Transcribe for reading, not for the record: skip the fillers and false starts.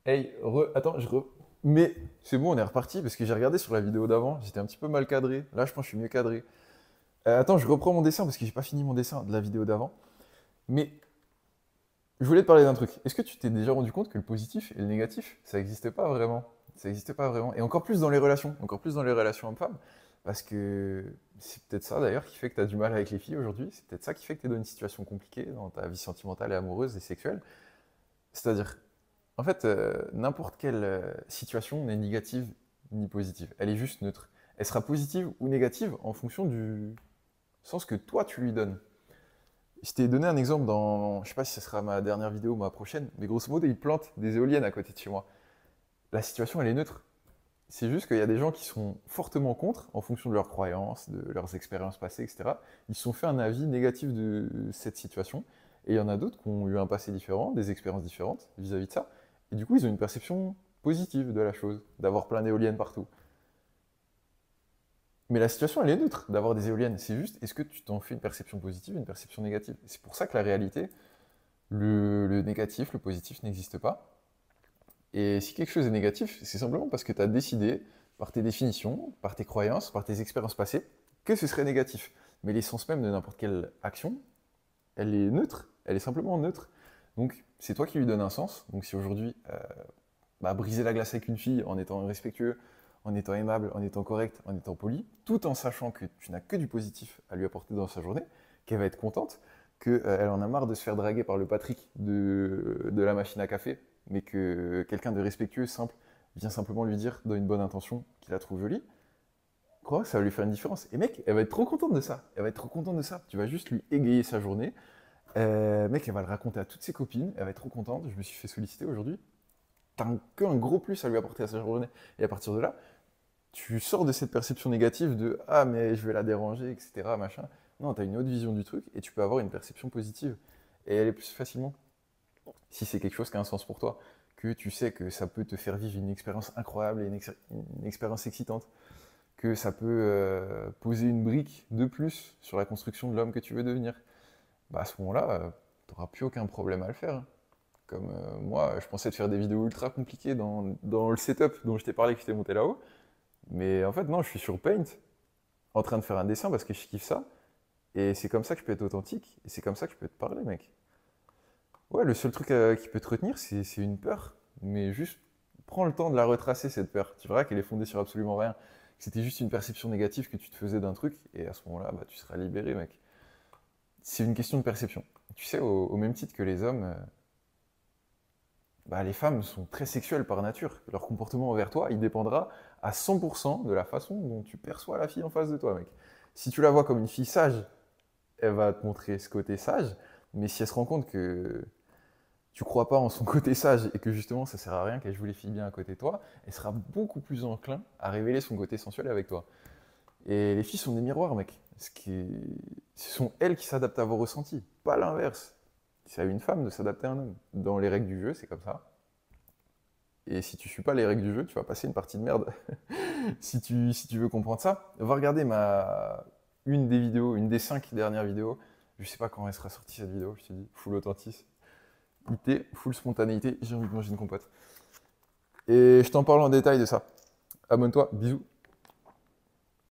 Hey, attends, Mais c'est bon, on est reparti parce que j'ai regardé sur la vidéo d'avant, j'étais un petit peu mal cadré. Là, je pense que je suis mieux cadré. Attends, je reprends mon dessin parce que j'ai pas fini mon dessin de la vidéo d'avant. Mais je voulais te parler d'un truc. Est-ce que tu t'es déjà rendu compte que le positif et le négatif, ça n'existait pas vraiment? Ça n'existait pas vraiment. Et encore plus dans les relations, encore plus dans les relations hommes-femmes. Parce que c'est peut-être ça d'ailleurs qui fait que tu as du mal avec les filles aujourd'hui. C'est peut-être ça qui fait que tu es dans une situation compliquée dans ta vie sentimentale et amoureuse et sexuelle. C'est-à-dire, en fait, n'importe quelle situation n'est négative ni positive. Elle est juste neutre. Elle sera positive ou négative en fonction du sens que toi tu lui donnes. Je t'ai donné un exemple dans, je sais pas si ce sera ma dernière vidéo ou ma prochaine, mais grosso modo, ils plantent des éoliennes à côté de chez moi. La situation, elle est neutre. C'est juste qu'il y a des gens qui sont fortement contre, en fonction de leurs croyances, de leurs expériences passées, etc. Ils se sont fait un avis négatif de cette situation. Et il y en a d'autres qui ont eu un passé différent, des expériences différentes vis-à-vis de ça. Et du coup, ils ont une perception positive de la chose, d'avoir plein d'éoliennes partout. Mais la situation, elle est neutre d'avoir des éoliennes. C'est juste, est-ce que tu t'en fais une perception positive, une perception négative? C'est pour ça que la réalité, le négatif, le positif n'existe pas. Et si quelque chose est négatif, c'est simplement parce que tu as décidé, par tes définitions, par tes croyances, par tes expériences passées, que ce serait négatif. Mais l'essence même de n'importe quelle action, elle est neutre, elle est simplement neutre. Donc c'est toi qui lui donnes un sens. Donc si aujourd'hui, briser la glace avec une fille en étant respectueux, en étant aimable, en étant correct, en étant poli, tout en sachant que tu n'as que du positif à lui apporter dans sa journée, qu'elle va être contente, qu'elle en a marre de se faire draguer par le Patrick de la machine à café, mais que quelqu'un de respectueux, simple, vient simplement lui dire, dans une bonne intention, qu'il la trouve jolie, crois que ça va lui faire une différence. Et mec, elle va être trop contente de ça. Elle va être trop contente de ça. Tu vas juste lui égayer sa journée. Mec, elle va le raconter à toutes ses copines. Elle va être trop contente. Je me suis fait solliciter aujourd'hui. T'as qu'un gros plus à lui apporter à sa journée. Et à partir de là, tu sors de cette perception négative de ah mais je vais la déranger, etc. Machin. Non, tu as une autre vision du truc et tu peux avoir une perception positive. Et elle est plus facilement. Si c'est quelque chose qui a un sens pour toi, que tu sais que ça peut te faire vivre une expérience incroyable et une expérience excitante, que ça peut poser une brique de plus sur la construction de l'homme que tu veux devenir, bah à ce moment-là, tu n'auras plus aucun problème à le faire. Comme moi, je pensais te faire des vidéos ultra compliquées dans le setup dont je t'ai parlé que je t'ai monté là-haut. Mais en fait, non, je suis sur Paint, en train de faire un dessin parce que je kiffe ça. Et c'est comme ça que je peux être authentique. Et c'est comme ça que je peux te parler, mec. Ouais, le seul truc qui peut te retenir, c'est une peur. Mais juste, prends le temps de la retracer, cette peur. Tu verras qu'elle est fondée sur absolument rien. C'était juste une perception négative que tu te faisais d'un truc. Et à ce moment-là, bah, tu seras libéré, mec. C'est une question de perception. Tu sais, au même titre que les hommes, bah, les femmes sont très sexuelles par nature. Leur comportement envers toi, il dépendra à 100% de la façon dont tu perçois la fille en face de toi, mec. Si tu la vois comme une fille sage, elle va te montrer ce côté sage, mais si elle se rend compte que tu crois pas en son côté sage et que justement ça sert à rien qu'elle joue les filles bien à côté de toi, elle sera beaucoup plus enclin à révéler son côté sensuel avec toi. Et les filles sont des miroirs, mec. Ce sont elles qui s'adaptent à vos ressentis, pas l'inverse. C'est à une femme de s'adapter à un homme. Dans les règles du jeu, c'est comme ça. Et si tu suis pas les règles du jeu, tu vas passer une partie de merde. Si tu veux comprendre ça, va regarder une des vidéos, une des 5 dernières vidéos. Je sais pas quand elle sera sortie cette vidéo, je te dis, full authenticité, full spontanéité, j'ai envie de manger une compote. Et je t'en parle en détail de ça. Abonne-toi, bisous.